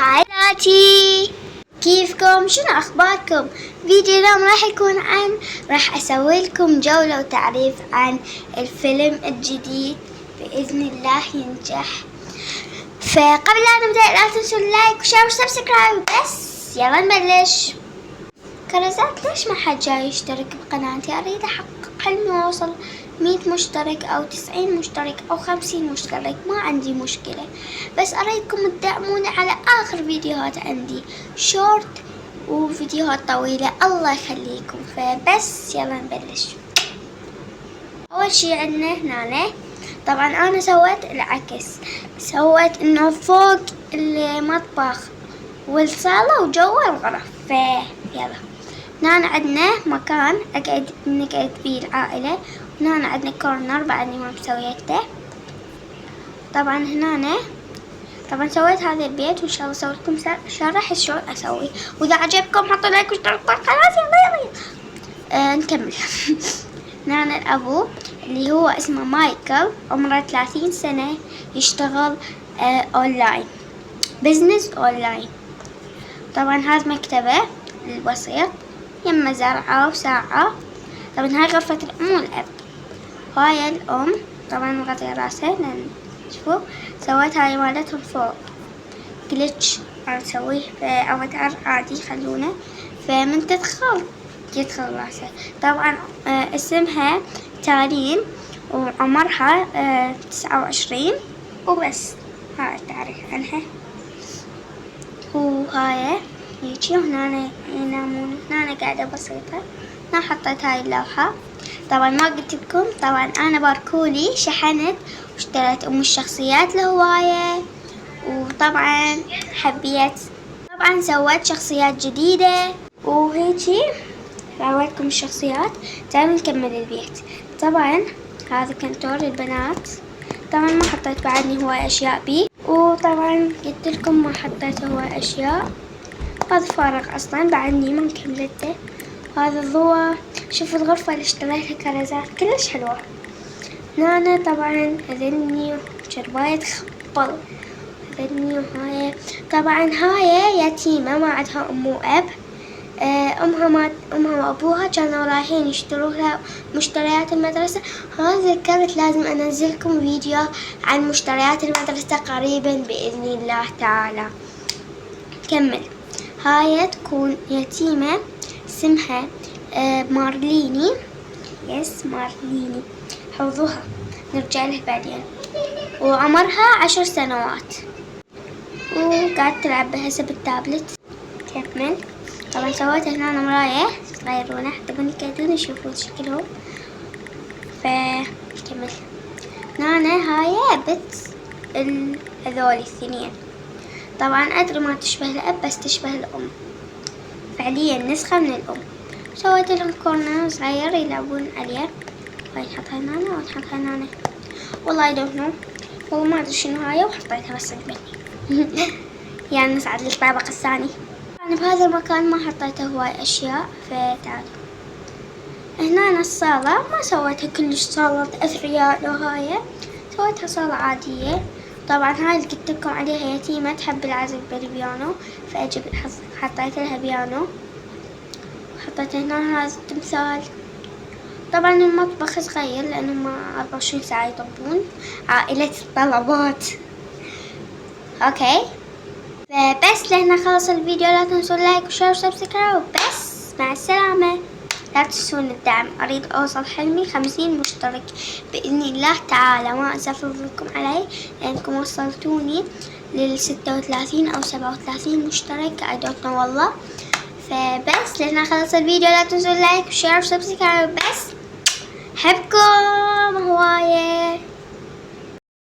هاي ذاتي، كيفكم؟ شنو اخباركم؟ فيديو اليوم راح اسوي لكم جولة وتعريف عن الفيلم الجديد باذن الله ينجح. فقبل لا نبدأ لا تنسوا اللايك وشير وسبسكرايب. بس يلا نبلش. كرزات، ليش ما حد جاي يشترك بقناتي؟ اريد احقق حلمي واوصل 100 مشترك او 90 مشترك او 50 مشترك، ما عندي مشكلة، بس اريدكم تدعموني على اخر فيديوهات عندي، شورت وفيديوهات طويلة، الله يخليكم. فبس يلا نبلش. اول شي عندنا هنا، طبعا انا سويت العكس، سويت انه فوق المطبخ والصالة وجوا الغرف. فيلا هنا عندنا مكان نقعد فيه العائلة، وهنا عندنا كورنر بعدني ما مسويته. طبعا هنا طبعا سويت هذا البيت، وان شاء الله اسوي لكم شرح شلون اسوي، واذا عجبكم حطوا لايك واشتركوا بالقناة. يلا نكمل. هنا الابو اللي هو اسمه مايكل، عمره 30 سنة، يشتغل اونلاين، بزنس اونلاين. طبعا هذا مكتبه البسيط، يمه زرعة وساعة. طبعا هاي غرفة الأم والأب. هاي الأم طبعا مغطية راسها، لأن شوفوا سويت هاي مالتهم فوق جلتش أسويه في أفاتار عادي خلونا. فمن يدخل راسها. طبعا اسمها تارين، وعمرها 29 وبس. هاي التعريف عنها. وهاي هيجي، وهنا ينامون. هنا قاعدة بسيطة. هنا حطيت هاي اللوحة. طبعا ما قلت لكم، طبعا انا باركولي شحنت واشتريت الشخصيات الهواية، وطبعا حبيت طبعا سويت شخصيات جديدة وهيجي راويتكم الشخصيات. تعالوا نكمل البيت. طبعا هذا كنتور البنات، طبعا ما حطيت بعدني هواي اشياء بيه، وطبعا قلت لكم ما حطيت هواي اشياء. هذا فارغ اصلا بعدني ما كملته. هذا الضوء، شوفوا الغرفة اللي اشتريتها كرزات كلش حلوة. هنا طبعا هذني شرباية خبل، هذني وهاي. طبعا هاي يتيمة ما عندها ام واب. امها وابوها كانوا رايحين يشتروا لها مشتريات المدرسة. ذكرت لازم انزلكم فيديو عن مشتريات المدرسة قريبا باذن الله تعالى. كمل. هاي تكون يتيمة اسمها مارليني. يس مارليني، حفظوها نرجع له بعدين. وعمرها 10 سنوات، وقاعد تلعب هسه بالتابلت. كمل. طبعا سويت هنا مراية صغيرونة، تبون تقعدون يشوفون شكلهم. فكمل. هنا هاي بنت هذول الاثنين. طبعا ادري ما تشبه الاب، بس تشبه الام، فعليا نسخة من الام. سويت لهم كورنر صغير يلعبون عليه. هاي نحطها هنا ونحطها هنا. والله I don't know، والله ما ادري شنو هاي، وحطيتها بس عجبتني. يعني نصعد للطابق الثاني. يعني بهذا المكان ما حطيته هواي اشياء. فتعالوا هنا الصالة، ما سويتها كلش صالة اثرياء لو هاي، سويتها صالة عادية. طبعا هاي اللي قلت لكم عليها يتيمة تحب العزف بالبيانو، حطيت لها بيانو. حطيت هنا هذا التمثال. طبعا المطبخ صغير لانهم 24 ساعة يطبون، عائلة الطلبات. اوكي، فبس لهنا خلص الفيديو. لا تنسوا اللايك وشير وسبسكرايب. وبس مع السلامة. لا تنسون الدعم، اريد اوصل حلمي 50 مشترك باذن الله تعالى. ما اسف لكم علي لانكم وصلتوني لل 36 او 37 مشترك، I don't know والله. فبس لهنا خلص الفيديو. لا تنسوا اللايك وشير وسبسكرايب. بس حبكم هواية.